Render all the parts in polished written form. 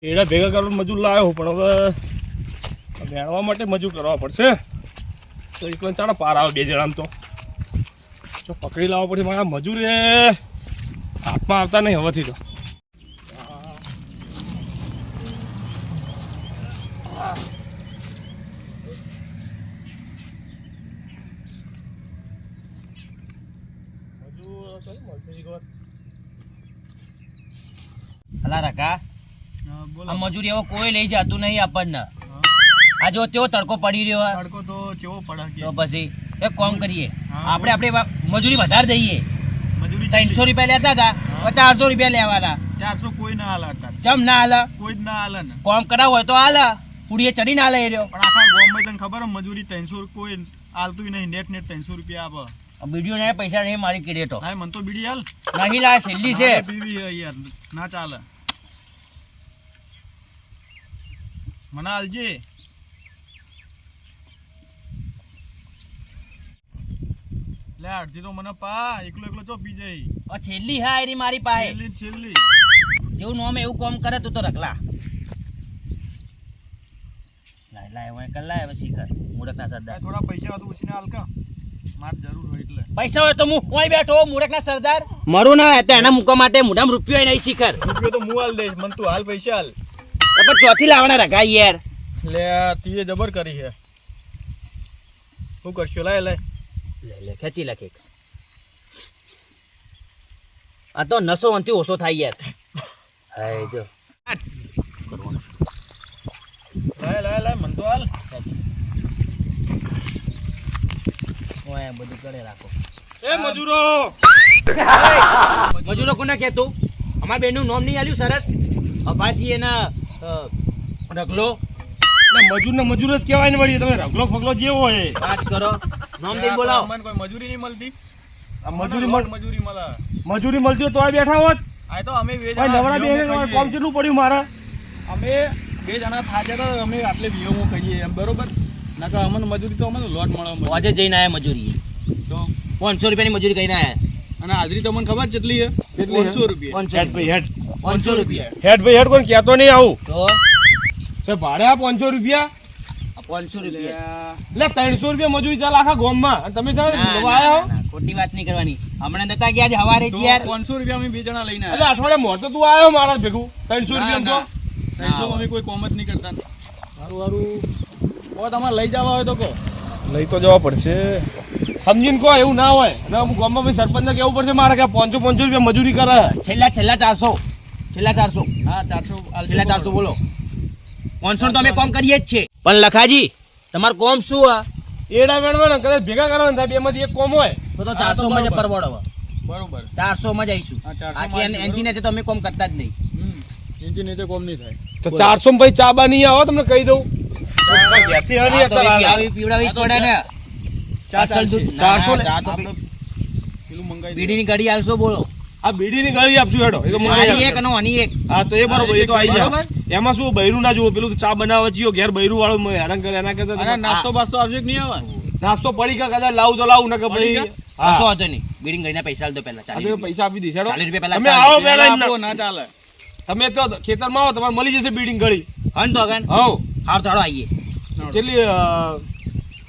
એડા ભેગા કરવા મજૂર લાવ્યો પણ હવે મેળવા માટે મજૂર કરવા પડશે તો એકલા ચાલો પાર આવે બે જણામ તો જો પકડી લાવવા પડશે મારા મજૂર એ હાથમાં આવતા નહીં હવેથી તો અલા રકા આ મજૂરી એવો કોઈ લઈ જતું નહીં આપણને આ જો તેવો તડકો પડી રહ્યો તડકો તો કેવો પડે તો પછી એક કામ કરીએ આપણે મજૂરી વધારે દઈએ મજૂરી 300 રૂપિયા લેતા હતા 400 રૂપિયા લેવાના 400 કોઈ ના હાલે કેમ ના હાલે કોઈ જ ના હાલે ને કામ કરાવ હોય તો હાલે પુડીએ ચડી ના લે રહ્યો પણ આખા ગામમાં તને ખબર હે મજૂરી 300 કોઈ હાલતું નહીં નેટ 300 રૂપિયા આપે વિડિયો ને પૈસા નહીં મારી કીધે તો હા મન તો બીડી હાલ નહીં લાય છેલ્લી છે પીવી હે યાર ના ચાલે મને હાલજે લે અડધી તો મને પા એકલો એકલો ચો પી જાય છેલ્લી હા એરી મારી પાસે છેલ્લી જેવું નોમ એવું કામ કરે તું તો રખલા લાય લાય હું કલ્લા હવે શીખર મુરકના સરદાર થોડા પૈસા હતું ઉસીને હાલકા માર જરૂર હોય એટલે પૈસા હોય તો હું કોઈ બેઠો મુરકના સરદાર મરું ના તો એના મૂકવા માટે મોઢામાં રૂપિયો નહીં શીખર રૂપિયો તો હું હાલ દઈશ મન તું હાલ પૈસા હાલ તો ચોથી લાવવાના રખા યાર લે તીએ જબર કરી છે શું કરશો લાય લાય લે ખેંચી લખે આ તો નસો વનથી ઓછો થાય યાર હાય જો લાય લાય લાય મન તો હાલ ઓય બધું કરે રાખો એ મજૂરો મજૂરો કોને કહેતું અમાર બેનનું નામ નહીં આલ્યું સરસ અભાજી એના રગલો મજૂર જ કહેવાય ને વળી તમે રગલો ફગલો જેવો હોય વાત કરો નામ દઈ બોલાવો મને કોઈ મજૂરી નહીં મળતી આ મજૂરી મળે મજૂરી મળતી હોય તોય બેઠા હોત આ તો અમે બે ભાઈ નવરા બે કોમ કેટલું પડ્યું મારા અમે બે જણા થાક્યા તો અમે આટલે વિયોમાં કહીએ એમ બરોબર નકર અમને મજૂરી તો અમને લોટ મળે આજે જઈને આયા મજૂરી તો 500 રૂપિયાની મજૂરી કરીને આયા અને હાજરી તમને ખબર કેટલી છે 500 રૂપિયા હેડ ભાઈ હેડ 500 રૂપિયા હેડ ભાઈ હેડ કોઈ કહેતો નહીં આવું તો ભાડે આ 500 રૂપિયા 500 રૂપિયા એટલે 300 રૂપિયા મજૂરી ચાલે આખા ગામમાં અને તમે સાહેબ આયા હો ખોટી વાત નહીં કરવાની હમણાં નતા ગયા આજે હવારે જ યાર 500 રૂપિયા અમે બે જણા લઈને એટલે અઠવાડિયે મોર તો તું આવ્યો મારા ભેગું 300 રૂપિયા તો 300 અમે કોઈ કોમ જ નહીં કરતા સારું ઓ તમારે લઈ જવા હોય તો કહો લઈ તો જવા પડશે સમજીને કહો એવું ના હોય અને અમુક ગામમાં ભાઈ સરપંચને કહેવું પડશે મારે કે 500 રૂપિયા મજૂરી કરે છેલ્લા 400 હા 400 છેલ્લા 400 બોલો 500 તો અમે કોમ કરીએ જ છે પણ લખાજી તમાર કોમ શું આ એડા વેણવાના કદાચ ભેગા કરવાના થાય બેમાંથી એક કોમ હોય તો 400 માં જ પરવડો બરોબર 400 માં જ આવીશું આખી એન્જિન તો અમે કોમ કરતા જ નહીં એન્જિન નીચે કોમ નહીં થાય તો 400 માં ભાઈ ચા બા નહીં આવો તમને કહી દઉં ઘેરથી હરી પીવડાવી પડે ને 400 પેલું મંગાઈ બીડીની ગાડી આલશો બોલો આ બીડીની ગાડી આપશું હેડો એ તો આની એક અને આની એક હા તો એ બરોબર એ તો આવી જાય એમાં શું બૈરું ના જુઓ પેલું ચા બનાવવા છીએ ઘેર બૈરું વાળું હેરાન કરે એના કરતા નાસ્તો બાસ્તો આવશે કે નહીં આવે નાસ્તો પડી કે કદાચ લાવું તો લાવું ને કે ભાઈ કશો હતો નહીં બીડીની ગાડીના પૈસા આલ દો પહેલા 40 પૈસા આપી દઈશ હેડો 40 રૂપિયા તમે પહેલા આવો પહેલા ના ચાલે તમે તો ખેતરમાં આવો તમારે મળી જશે બીડીની ગાડી હન તો અગન હવ હાર થોડો આવીએ છેલ્લી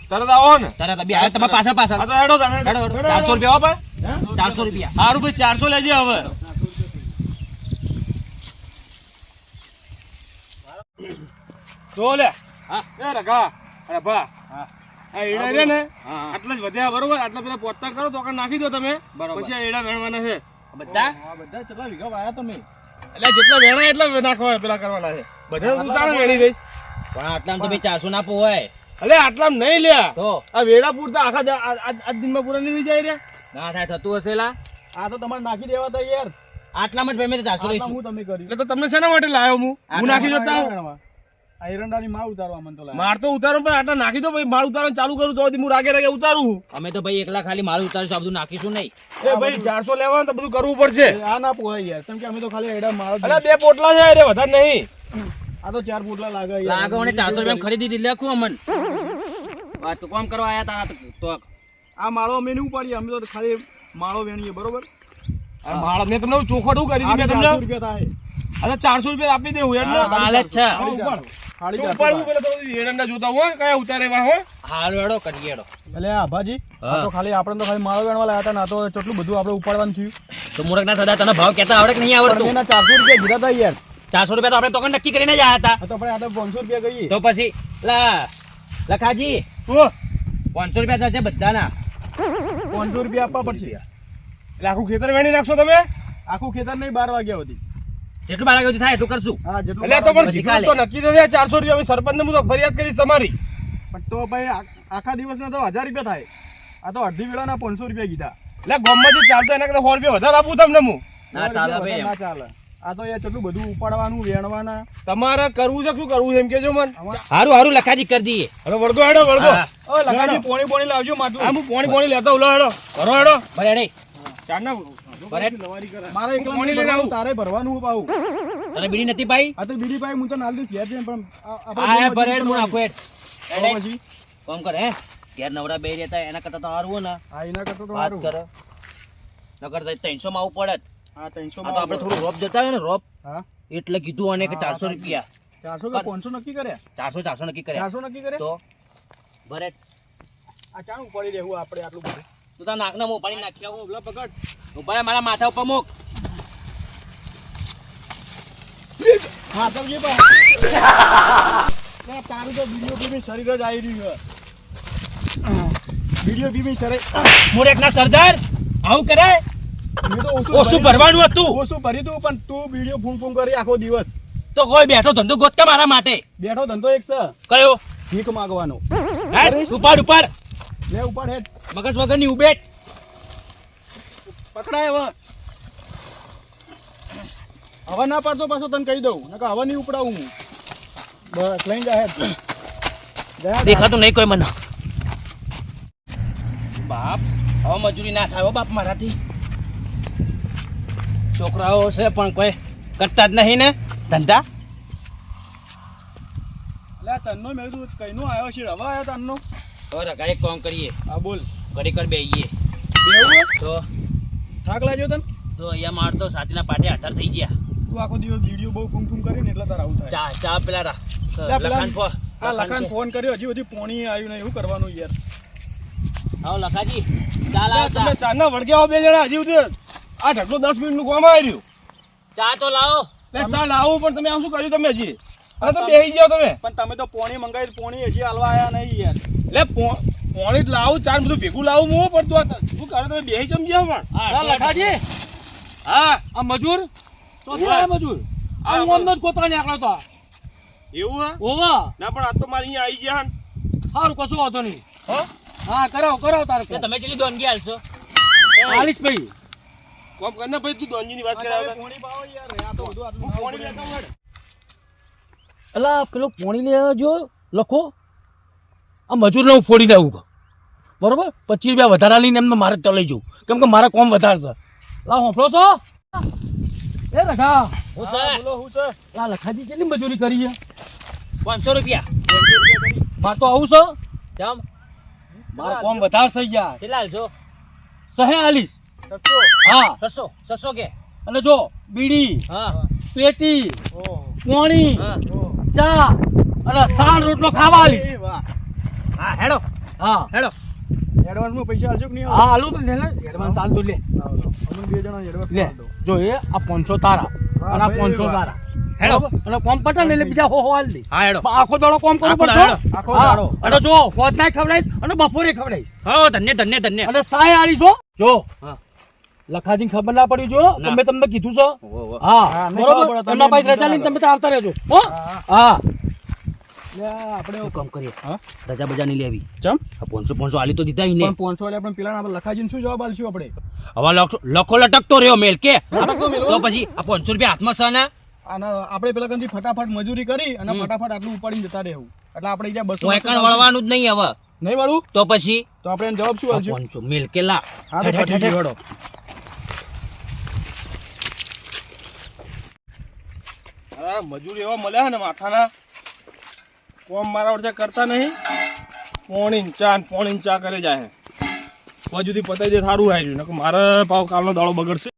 તરત આવો ને તરત અભી આ તમારા પાછળ પાછળ આ તો હેડો 400 રૂપિયા હો પણ 400 રૂપિયા સારું ભાઈ 400 લેજે હવે તો લે હા એ રખા અરે ભા હા આ એડા રે ને આટલા જ વધ્યા બરોબર આટલા બધા પોતા કરો તો નાખી દો તમે પછી આ એડા વેણવાના છે બધા બધા કેટલા વીઘા વાયા તમે એટલે જેટલા વેણા એટલા નાખવા પેલા કરવાના છે બધા ઉતાળે વેણી દઈશ પણ આટલામાં તો ભાઈ 400 ના પોવાય અલે આટલામાં નહીં લ્યા તો આ વેડા પૂરતા આખા આજ દિનમાં પૂરા નહીં જાય રે ના થાય થતું હશે લા આ તો તમારે નાખી દેવા તા યાર આટલામાં જ ભાઈ 400 લઈશું હું તમે કર્યું એટલે તો તમને શેના માટે લાવ્યો હું નાખી દેતા આ એરંડાની માળ ઉતારવા મન તો લાગે માર તો ઉતારું પણ આટલા નાખી દો ભાઈ માળ ઉતારવાનું ચાલુ કરું તો હું રાગે રાગે ઉતારું અમે તો ભાઈ એકલા ખાલી માલ ઉતારીશું આ બધું નાખીશું નહીં એ ભાઈ 400 લેવાનું તો બધું કરવું પડશે આ ના પોહાય યાર કેમ કે અમે તો ખાલી એડા માળ અરે બે પોટલા છે અરે વધારે નહીં આ તો 4 પોટલા લાગે યાર. લાગે મને 400 રૂપિયા ખરીદી દીધી લેખું અમન વાત તો કોમ કરવા આયા તારા તો આ માળો અમે નહીં ઉપાડીએ, અમે તો ખાલી માળો વેણીએ, બરોબર? અરે માળા મેં તમને ચોખવટ કરી આ દીધી મેં 400 તમને રૂપિયા થાય. અરે 400 રૂપિયા આપી દેવું યાર હા, હાલે જ છે. હા, ઉપાડ. સાડી તો 400 ઉપાડવું થાય. પેલા તો એરંડા જોતા હોય કયા ઉતારે એવા હોય હાલો હેડો કરીએ હેડો એટલે આભાજી, હા. આ તો ખાલી આપણે તો ખાલી માળો વેણવા લાયા હતા ને આ તો કેટલું બધું આપણે ઉપાડવાનું થયું. તો મૂરખ ના સદા તને ભાવ કહેતા આવડે કે નહીં પણ આવડતું એના 400 રૂપિયા કીધા હતા યાર. 400 રૂપિયા તો આપણે તો નક્કી કરીને જ આયા હતા આ તો આપણે આ તો 500 રૂપિયા કહીએ. તો પછી લખાજી શું 500 રૂપિયા થશે બધાના 500 રૂપિયા આપવા પડશે. એટલે આખું ખેતર વેણી નાખશો તમે આખું ખેતર નહીં 12 વાગ્યા સુધી. જેટલું બાળક સુધી થાય એટલું કરશું હા, જેટલું એટલે તો પણ પછી કીધું તો નક્કી તો થયા 400 રૂપિયા સરપંચ હું તો ફરિયાદ કરીશ તમારી પણ તો ભાઈ આખા દિવસના તો 1000 રૂપિયા થાય. આ તો અડધી વેળાના 500 રૂપિયા કીધા. એટલે ગામમાં જે ચાલતો એના કરતા 100 રૂપિયા વધારે આપું તમને હું ના ચાલે ભાઈ ના ચાલે. આ તો યાર કેટલું બધું ઉપાડવાનું, વેણવાના. તમારે કરવું છે શું કરવું છે એમ કેજો મને હારું હારું લખાજી કરી દઈએ હવે વળગો હેડો વળગો હા. ઓ લખાજી પોણી લાવજો માટલું. આ હું પોણી લેતો ઉલો હેડો ભરો હેડો ભલે હેડે ચારના ભરે મારે એકલા પોણી નહીં લઈને ભરવાનું, આવું. તારે ભરવાનું હું પાછું. તને બીડી નથી પાઈ આ તો બીડી ભાઈ હું તો નાલ દઈશ યાર છે પણ આ ભરે હેડ હું નાખું હેડ તો પછી કોમ કર હે ઘેર નવરા બે રહેતા એના કરતા તો હારું હો ને હા એના કરતા તો વાત સારું. કર નકર તો 300 માં આવું પડે હા 300 આ તો આપણે થોડું રોપ જતા હોય ને રોપ હા એટલે કીધું અને કે હા, 400 રૂપિયા 400 કે 500 નક્કી કર્યા? 400 નક્કી કર્યા 400 નક્કી કર્યા? તો ભરે આ ચાણ ઉપાડી લેવું આપણે આટલું બધું. તું તાર નાકના મોં પાણી નાખી આવું ઓલા પકડ. ઉપર મારા માથા ઉપર મૂક હા તો જે ભાઈ તારું તો વિડીયો બીબી શરીર જ આવી રહ્યું છે. વિડીયો બીબી શરીર મૂરેકના સરદાર આવું કરે મેં તો ઓછું ભરવાનું હતું ઓછું ભર્યું તું પણ તું વિડીયો ફૂંક ફૂંક કરી આખો દિવસ તો કોઈ બેઠો ધંધો ગોત કે મારા માટે બેઠો ધંધો એક છે કયો ભીખ માંગવાનો. હેડ ઉપાડ ઉપાડ લે ઉપાડ હેડ મગજ વગરની ઉબેટ પકડાય હવે ના પાડતો પાછો તને કહી દઉં નકર હવે નહીં ઉપડાવું હું. બસ લઈને જા હેડ. જા હેડ. દેખાતું નહીં કોઈ મને બાપ હવે મજૂરી ના થાય હો બાપ મારાથી છોકરાઓ છે પણ કોઈ કરતા જ નહીં ને ધંધા લે આ ચન્નો મેં કીધું કઈનો આવ્યો છે હવે આવ્યો તારનો. હવે રગા એક કામ કરીએ હા બોલ. ઘડી કર બેહીએ બેવું તો થાક લાગ્યો તને? તો અહીંયા મારતો સાતીના પાટે આધાર થઈ ગયા તું આખો દિવસ વિડીયો બહુ ફૂંક ફૂંક કરીને એટલે તારે આવું થાય. ચા ચા પેલા લે પેલા લખાણ ફો આ લખાણ ફોન કર્યો હજી બધી પોણી આવ્યું નહીં, શું કરવાનું યાર? આવો લખાજી ચાલ આવો તમે ચા ચારના વળગ્યા હો બે જણા હજી સુધી આ ઢગલો 10 મિનિટનું કામ આવી રહ્યું ચા તો લાવો લે ચા લાવું પણ તમે આમ શું કર્યું તમે હજી આ તો બેહી જાઓ તમે પણ તમે તો પોણી મંગાવી, પોણી હજી હાલવા આવ્યા નહીં યાર. લે પોણી જ લાવું ચાર બધું ભેગું લાવું હું પણ તું શું કરે તમે બેહી જમ ગયા પણ હા લખાજી હા આ મજૂર ચોથી લાયા મજૂર આ હું અમને જ ગોતવા નીકળ્યો તો. એવું હે ઓવા ના પણ આ તો મારી અહીંયા આવી ગયા સારું કશું વાંધો નહીં. હો હા કરાવો તારે તો તમે ચેલી દોનગી હાલશો હાલીશ ભાઈ. કોમ કર ને ભાઈ તું દોનજીની વાત કરે આવે પોણી પાવો યાર આ તો બધું આટલું હું પોણી લેતા હું હેડ. અલા પેલો પોણી લેવા જો લખો આ મજૂરને હું ફોડી લાવું બરોબર 25 રૂપિયા વધારા લઈને એમને મારે તો લઈ જવું કેમ કે મારા કોમ વધારે છે લા હોંફળો છો એ રખા હું હા, સર બોલો હું છે? લા લખાજી કેટલી મજૂરી કરી છે 500 રૂપિયા 500 રૂપિયા કરી. મારે તો આવું છે ચમ મારા કોમ વધારે થઈ ગયા કેટલા હાલશો સહે આલીશ 600. હા 600 કે અને જો બીડી હા પેટી ઓહો. પોણી હા ઓહો. ચા અને સાણ રોટલો ખાવા આલીશ એ વાહ. હા હેડો હા હેડો એડવાન્સમાં પૈસા આલશો કે નહીં હા હાલું તો લે લે એડવાન્સ હાલ તો લે આલો. અમને બે જણા એડવાન્સ લે આલ દો. જો એ આ 500 તારા વાહ અને આ ભાઈ, 500 વાહ. તારા હેડો. બરાબર? અને કોમ પટે ને એટલે બીજા હો હાલ દે હા હેડો આખો દાડો કોમ કરવું આખો પડશે દાડો. આખો હા. દાડો. અને જો હોજનાય ખવડાવીશ અને બપોરે ખવડાવીશ હા ધન્ય ધન્ય ધન્ય અને સાય આલીશ હો જો હા લખાજીને ખબર ના પડી જો ના. તમે તમને કીધું છે હા, હા નહીં ખબર બરોબર પડે, તમે એમના પાસે એમ રજા લઈને કીધું તમે તો આવતા રહેજો હો હા. હા લે આ આપણે શું કામ કરીએ હા? રજા બજા નહીં લેવી ચમ આ 500 આલી તો દીધા ઈ ને પણ 500 વાળા આપણે પેલા આપણે લખાજીને શું જવાબ આલશું આપણે? હવે લખો લટકતો રહ્યો મેલ કે લટકતો મેલ, હો. તો પછી આ 500 રૂપિયા હાથમાં છે ને આના આપણે પેલા કંથી ફટાફટ મજૂરી કરી અને ફટાફટ આટલું ઉપાડીને જતા રહેવું એટલે આપણે અહીંયા 200 હું એકણ વળવાનું જ નહીં હવે નહીં વાળું તો પછી તો આપણે એને જવાબ શું આ આલશું? 500 મેલ કે લા હા તો હેડ, હેડ, પટી હેડ. ગયો, હેડો. મારા મજૂર એવા મળ્યા છે ને માથાના કોમ મારા વડે કરતા નહીં. પોણી ચા કરે જાય હજુ સુધી પતાવી દે સારું આવ્યું ને મારે પાવ કાલનો દાડો બગડશે.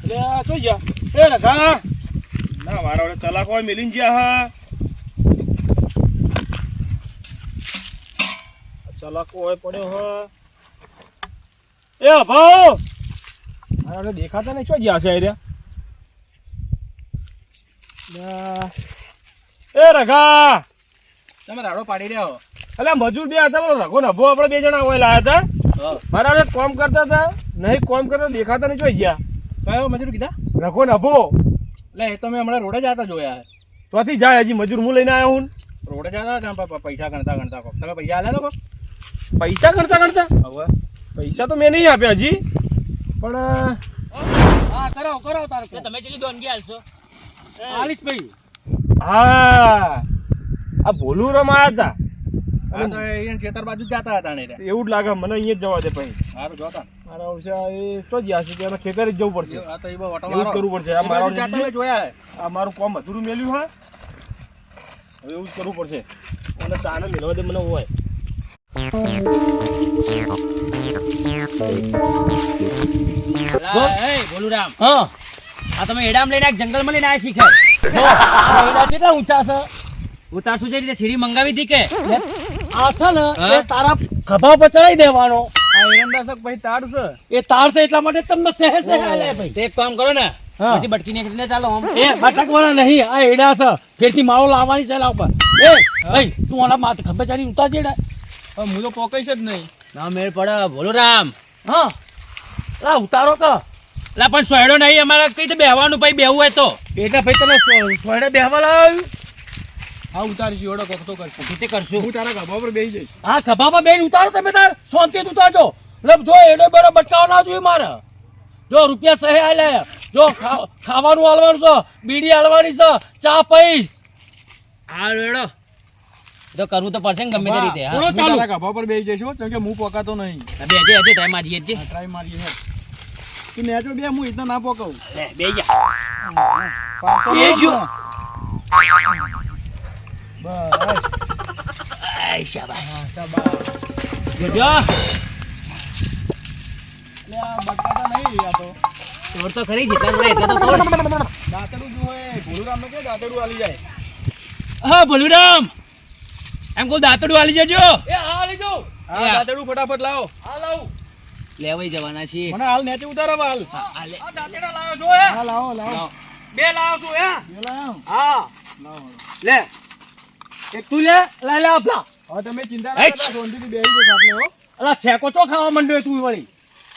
એટલે શું ગયા એ રખા ના મારા વડે ચલાકો હોય મેલીને ગયા હા ચલાકો હોય પડ્યો હ એ ભાવ મારા વડે દેખાતા નહીં શું ગયા છે આર્યા એ રખા તમે રાડો પાડી રહ્યા હો. એટલે મજૂર બે હતા રઘો નભો આપણે 2 જણા હોય લાયા હતા મારા વડે કોમ કરતા હતા નહીં કોમ કરતા દેખાતા નહીં જોઈ ગયા. કયો મજૂર કીધા? રઘો નભો એટલે એ તમે હમણાં રોડે જતા જોયા. ચોથી જાય હજી મજૂર હું લઈને આવ્યો હું. રોડે જતા હતા પૈસા ગણતા કોક તમે પૈસા આલ્યા તો કોક? પૈસા ગણતા હવે પૈસા તો મેં નહીં આપ્યા હજી પણ હા કરો તારે તો તમે ચેલી દોનગી હાલશો? આલીશ ભાઈ. હા આ ભોલું રમાયા હતા હા તો અહીંયા ખેતર બાજુ જ જતા હતા ને રે. એવું જ લાગે મને અહીંયા જ જવા દે પછી સારું જોતા મારા વર્ષે એ તો જ યાદ છે કે ખેતર જ જવું પડશે. આ તો એ બહુ ઓટો એવું જ મારો. કરવું પડશે. આ એ બાજુ મારા જતા મેં જોયા. આ મારું કોમ અધૂરું મેલ્યું હા હવે એવું જ કરવું પડશે. મને ચાને મેળવા દે મને હોય બોલુરામ, હા આ તમે એડામ લઈને આ જંગલમાં લઈને આયા શીખર. જો આ એડા કેટલા ઊંચા છે ઉતારશું છે રીતે સીડી મંગાવી હતી કે આ છે ને હા? એ તારા ખભા પર ચડાઈ દેવાનો. આ એરંડાસક ભાઈ તાડ છે. એ તાર છે એટલા માટે તમને સહે હાલે ભાઈ. તો એક કામ કરો ને હા. બધી બટકી નીકળીને ચાલો આમ. એ બટકવાના નહીં, આ એડા છે ફેરથી માવો લાવવાની છે એના ઉપર. એ ભાઈ તું આના માથે ખભા ચાલી ઉતારજે એડા. હવે હું તો પોકાઈશ જ નહીં. ના મેળ પડે બોલુરામ. હા લા ઉતારો કે લા પણ સોયડો નહીં અમારે કઈ તો બેહવાનું ભાઈ બેહવું હોય તો એટલે ભાઈ તમે સોયડે બેહવા લાવ્યું. હા ઉતારી જોડો કોક તો કરશે. તે કરશું. હું તારા ગભા પર બેસી જઈશ. હા ખભામાં બેન ઉતારો તમે તાર શાંતિથી ઉતારજો. એટલે જો એડો બેડો બટકાવો ના જોઈએ મારે. જો રૂપિયા સહે આલે જો ખાવાનું હાલવાનું છે, બીડી હાલવાની છે, ચા પૈસ. હા રેડો તો કરવું તો પડશે ને ગમે તે રીતે. પૂરો હું ચાલુ. તારા ગભા પર બેસી જઈશ હો, કેમ કે હું પોકાતો નહીં. બે જે ટાઈમ આજી જે ટ્રાય મારી હે તું નેચો બે હું ઇતના ના પોકાવું. લે બે જા એ જો. બસ આય શાબાશ. હા શાબાશ. જોજો લે આ બટકાતા નહીં આ તો. ચોર તો ખરી જેટલા જોડે એટલા તો તોડ. દાંતડું જુએ ભોલુરામ ને કે દાંતડું આલી જાય. હા બોલુરામ એમ કહું દાંતડું હાલી જજો. એ હા લેજો. હા દાંતડું ફટાફટ લાવો. હા લાવું. લેવાઈ જવાના છીએ. મને હાલ નેચે ઉતારો હાલ. આ લે. આ દાંતેડા લાવ્યો છો હે? હા લાવો લાવો. બે લાવ્યો છું હે? લાવો હા લાવો. લે એક તું લે લે આપલા. હવે તમે ચિંતા ના કરતા શાંતિથી બેસી જાઓ ખાટલે હો. અલા છેકો ચો ખાવા માંડ્યો તું વળી.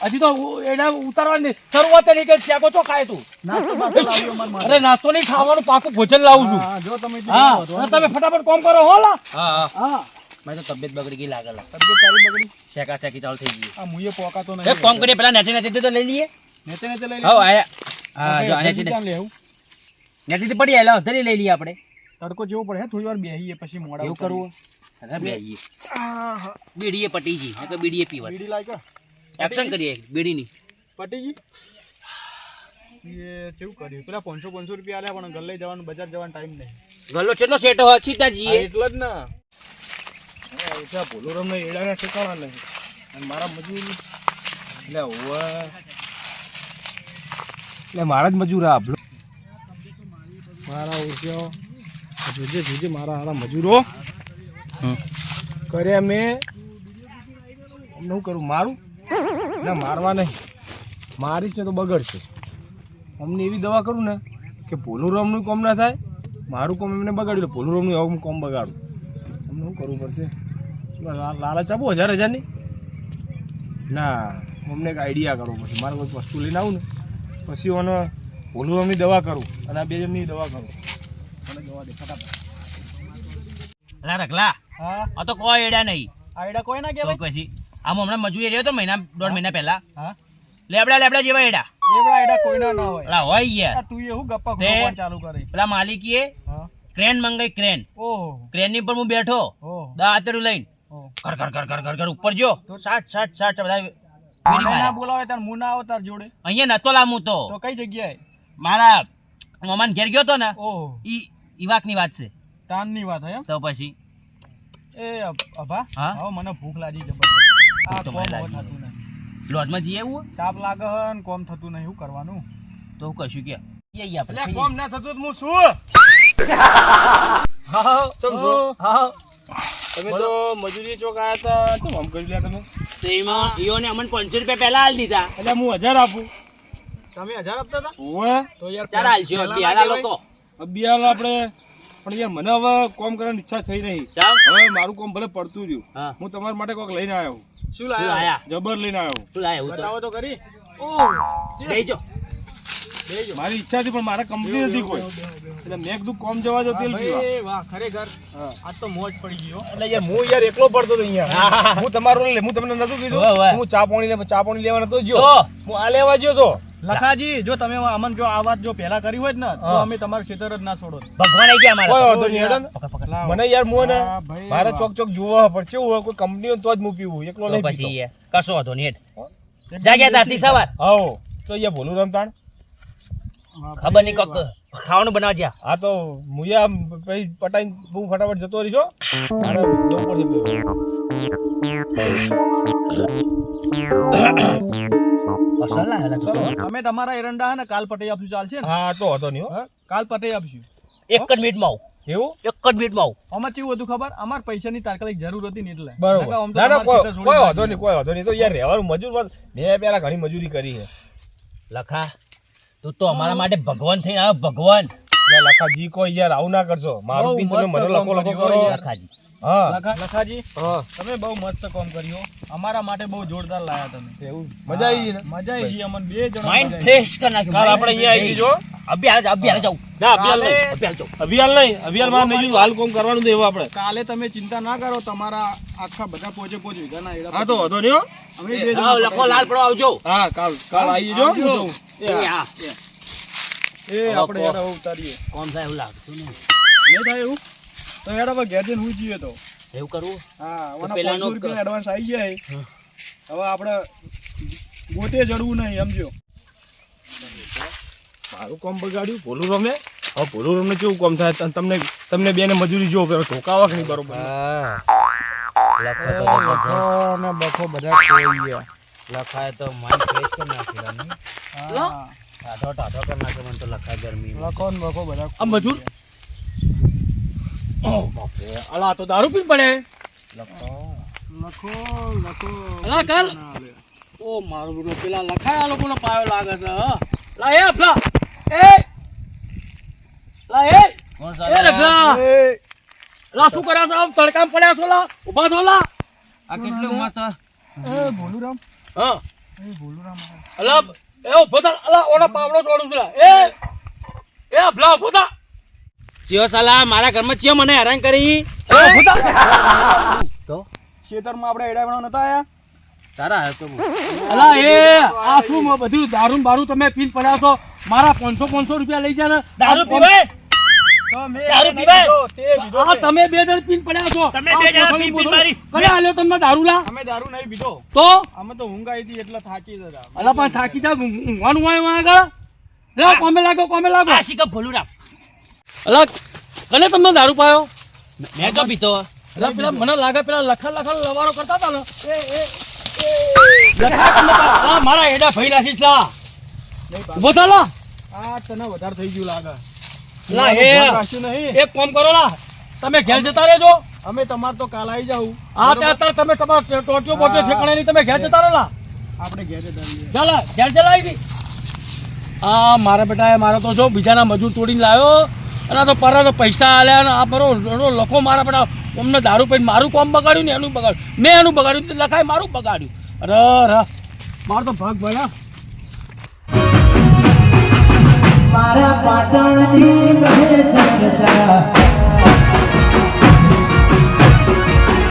હજી તો એને ઉતારવાની શરૂઆત નહીં કે છેકો ચો ખાય તું. નાસ્તો બાસ્તો લાવ્યો માર મારે. અરે નાસ્તો નહીં ખાવાનું પાકું ભોજન લાવું છું. હા જો તમે હા અને તમે ફટાફટ કામ કરો હો લા. હા હા હા મારી તો તબિયત બગડી ગઈ લાગે લા. તબિયત તારી બગડી. શેકા શેકી ચાલુ થઈ ગઈ. આ મુએ પોકાતો નહીં. એક કામ કરીએ પેલા નેચે નેચે તો લઈ લઈએ. નેચે નેચે લઈ લે. હા આયા હા જો આપણે નેચે ક્યાં લેવું? નેચે પડી આયેલા ધરી લઈ લઈએ આપણે. તડકો જેવો પડે હે, થોડી વાર બેહીએ પછી મોડા એવું કરવું અરે બે આઈએ. બીડીએ પટી ગઈ નકર બીડીએ પીવત. બીડી લાય કે એક્શન કરીએ બીડીની. પટીજી એ કેવું કર્યું પેલા 500 રૂપિયા આલ્યા પણ ગલ્લે જવાનું બજાર જવાનો ટાઈમ નહીં. ગલ્લો કેટલો સેટ હોય સીધા હા, જઈએ. એટલે જ ને. ભોલુરામ એડાના ઠેકાણા નહીં અને મારા મજૂર એટલે હવે એટલે મારા જ મજૂર આપલો મારા ઓછો જોજે મારા હારા મજૂરો કર્યા મેં શું કરું મારું ના મારવા નહીં મારીશ ને તો બગડશે. અમને એવી દવા કરું ને કે ભોલુરામનું કોમ ના થાય, મારું કોમ એમને બગાડ્યું એટલે ભોલુરામનું એવું કોમ બગાડું. અમને શું કરવું પડશે? લાલચ આપો 1000 ના અમને એક આઈડિયા કરવો પડશે. મારે કોઈ વસ્તુ લઈને આવું ને પછી ઓને ભોલુરામની દવા કરું અને આ 2 જણની દવા કરું. મને દવા દે ફટાફટ. અલા રખલા હા આ તો કોઈ એડા નહીં. આઈડા કોઈ ના તો કહેવાય. પછી આમ હમણાં મજૂરી રહ્યો તો મહિના 1.5 મહિના પહેલા હા લેબડા જેવા એડા એવડા આઈડા કોઈ ના હોય. અલા હોય યાર. આ તું એવું ગપ્પા તે- ખોલવાનું ચાલુ કરી. પેલા માલિકીએ હા ક્રેન મંગાઈ ક્રેન. ઓહો ક્રેનની પર હું બેઠો ઓહો દાંતેડું લઈને ઓહો. ઘર ઘર ઘર ઘર ઘર ઘર ઉપર જો તો- 60 બધા ફેરી ના માર્યા. બોલાવે તાર હું ના આવો તાર જોડે અહીંયા નતો લામું તો તો કઈ જગ્યાએ મારા મામાને ઘેર ગયો તો ને ઓહો ઈ વાકની વાત છે તાનની વાત હે એમ તો પછી એ અભા હા? હવે મને ભૂખ લાગી જબરદસ્ત આ તો કોમ મને હવે લાગી. થતું નહીં લોજમાં જઈએ એવું તાપ લાગે હે ને કોમ થતું નહીં શું કરવાનું તો હું કશું કે એટલે આપણે કોમ ના થતું તો હું શું ચમ છો? તમે તો મજૂરી ચોક આયા હતા ચમ આમ કરી લ્યા તમે તો એમાં ઈઓને અમને 500 રૂપિયા પહેલા આલી દીધા એટલે હું 1000 આપું તમે 1000 આપતા હતા ઓવે તો યાર ચાર આલજો પહેલા બિહારા ના લોકો અબિયાલ આપણે પણ યાર મને હવે કોમ કરવાની ઈચ્છા થઈ નહીં ચાલ હવે મારું કોમ ભલે પડતું રહ્યું હા હું તમારા માટે કોઈક લઈને આવ્યો શું શું લાયા લાયા જબર લઈને આવ્યો શું લાયા એવું બતાવો તો તો કરી ઓહ બેજો મારી ઈચ્છા હતી પણ મારે કંપની નથી કોઈ એટલે મેં કીધું કોમ જવા દો તેલ પીવા ભાઈ વાહ ખરેખર હા. આજ તો મોજ પડી ગયો એટલે યાર હું યાર એકલો પડતો હતો અહીંયા હું તમારું લે હું તમને નતું કીધું હોવે, હોવે. હું ચા પાણી લેવા નતો તો ગયો હું આ લેવા ગયો તો લખાજી જો તમે અમન જો આ વાત જો પહેલા કરી હોય ને તો હા. અમે તમારું ખેતર જ ના છોડો ભગવાન આઈ ગયા કોઈ મારા વાંધો નહીં હેડો ને. પકડ પકડ લાવો. મને યાર મું ને હા, ભાઈ, મારે વાહ. ચોક ચોક જોવા પડશે એવું હોય કોઈ કંપની હોય તો જ હું પીવું એકલો તો નહીં પછી પીતો યાર કશો વાંધો નહીં હેડ. એકદમ જાગ્યા તારથી દેશી. સવાર આવો તો અહીંયા ભોલું રમતાણ હા, ખબર ભાઈ, નહીં કોક વાહ. ખાવાનું બનાવવા જ્યાં હા તો મુયા પછી પટાઈને હું ફટાફટ જતો રહીશો મારે જવું પડશે મસાલા હેલા ચલો અમે તમારા એરંડા હે ને કાલ પટાઈ આપશું ચાલશે ને હા તો હતો નહીં હો હા? કાલ પટાઈ આપશું એક જ મિનિટમાં આવું એવું એક જ મિનિટમાં આવું આમાં કેવું હતું ખબર અમાર પૈસાની તાત્કાલિક જરૂર હતી ને એટલે બરોબર નકર આમ તો ના ના તમારા ખેતર કોઈ છોડી વાંધો નહીં કોઈ વાંધો નહીં તો યાર રહેવાનું મજૂર મેં પેલા ઘણી મજૂરી કરી છે લખા તું તો અમારા માટે ભગવાન થઈને આવ્યો ભગવાન એટલે લખાજી કોઈ યાર આવું ના કરશો મારું બહુ પીન તમે મસ્ત મને લખો કામ લખો કર્યું કરો યાર. લખાજી હા લખાજી હા તમે બહુ મસ્ત કામ કર્યું અમારા માટે બહુ જોરદાર લાયા તમે એવું મજા આવી ગઈ ને મજા આવી ગઈ અમને બે જણા માઇન્ડ ફ્રેશ કરી નાખ્યું કાલ આપણે અહીંયા આવી જજો અભ્યાસ જાઉં ના અભિયાલ નહીં અભ્યાસ જાઉં અભિયાલ નહીં અભિયાલ માં નહીં હાલ કોમ કરવાનું તો એવું આપણે કાલે તમે ચિંતા ના કરો તમારા આખા બધા પોચે પોચ વીઘાના એડા હા તો વાંધો નહીં હો અમે બે હા, લખો લાલ પડો આવજો હા કાલ આવી જજો આવજો. હું જઉં. એ હા એ આપણે યાર હવે ઉતારીએ કોણ થાય એવું લાગતું નહીં નહીં થાય એવું તો યાર હવે ઘેર જઈને હું જઈએ તો એવું કરવું હા ઓના પેલાનો 500 રૂપિયા એડવાન્સ આવી જાય હવે આપણે ગોતે જડવું નહીં સમજો મારું કામ બગાડ્યું ભોલું રમે હવે ભોલું રમને કેવું કામ થાય તમને બેને મજૂરી જો પેલો ઠોકાવા કે નહીં બરોબર લખો તો ને બખો બધા ખોઈ ગયા લખાય તો માઇન્ડ ફ્રેશ કરી નાખ્યું નહીં હા ટાઢો ટાઢો કરી નાખ્યો મને તો લખાય ગરમી લખો ને બખો બધા આ મજૂર અલા તો દારૂ પીને પડે લખો લખો અલા કાલ ઓ મારો બેટો પેલા લખાય આ લોકોનો પાયો લાગે છે હા લા એ અફલા એ લા એ રખલા લા શું કર્યા છો આમ તડકામાં પડ્યા છો લા ઊભા થો લા આ કેટલું મસ્ત એ ભોલુરામ હા એ ભોલુરામ અલા એ ઊભો થા અલા ઓનો પાવડો છોડું છું લા એ અફલા ઊભો થા ચિયો સાલા મારા ઘરમાં ચિયો મને હેરાન કરી ઊભો થા તો ખેતરમાં આપણે એડા બનાવ નતા આયા તારા આવ્યો તો અલા એ આ શું બધું દારૂ બારૂ તમે પીને પડ્યા છો મારા 500 રૂપિયા લઈ જા ને દારૂ પીવાય તો મેં દારૂ નહીં પીવાય? પીધો, તે પીધો આ છે. તમે બે જણ પીને પડ્યા છો તમે બે જણા પીને પીને મારી. કયા આલ્યો તમને દારૂ લા અમે દારૂ નહીં પીધો તો અમે તો ઊંઘ આવી હતી એટલે થાચી જતા અલા પણ થાકી જા ઊંઘવાનું હોય આગળ લે કોમે લાગો આ શીખમ ભોલું રામ અલા કને તમને દારૂ પાયો મેં તો પીતો અલા પેલા મને લાગે પેલા લખા લવારો કરતા હતા ને લખા તમને આ મારા એડા ભઈ નાખીશ લા ઉભો થા લા આ તને વધારે થઈ ગયું લાગે લા એ ધ્યાન રાખ્યું નહીં એક કામ કરો લા તમે ઘેર જતા રહેજો અમે તમાર તો કાલ આવી જાવ આ ત્યાં તમે તમારા ટોટીઓ બોટીઓ ઠેકાણે નહીં તમે ઘેર જતા રહો લા આપણે ઘેરે દઈએ ચાલ ઘેર ચલાવી દી આ મારા બેટા મારો તો જો બીજાના મજૂર તોડીને લાવ્યો અને આ તો પર તો પૈસા આલ્યા ને આ મારો લખો મારા બેટા અમને દારૂ પીને મારું કામ બગાડ્યું ને એનું બગાડ્યું મેં એનું બગાડ્યું તો લખાય મારું બગાડ્યું અરે મારો તો ભાગ ભર્યા મારા પાટણની કહે છે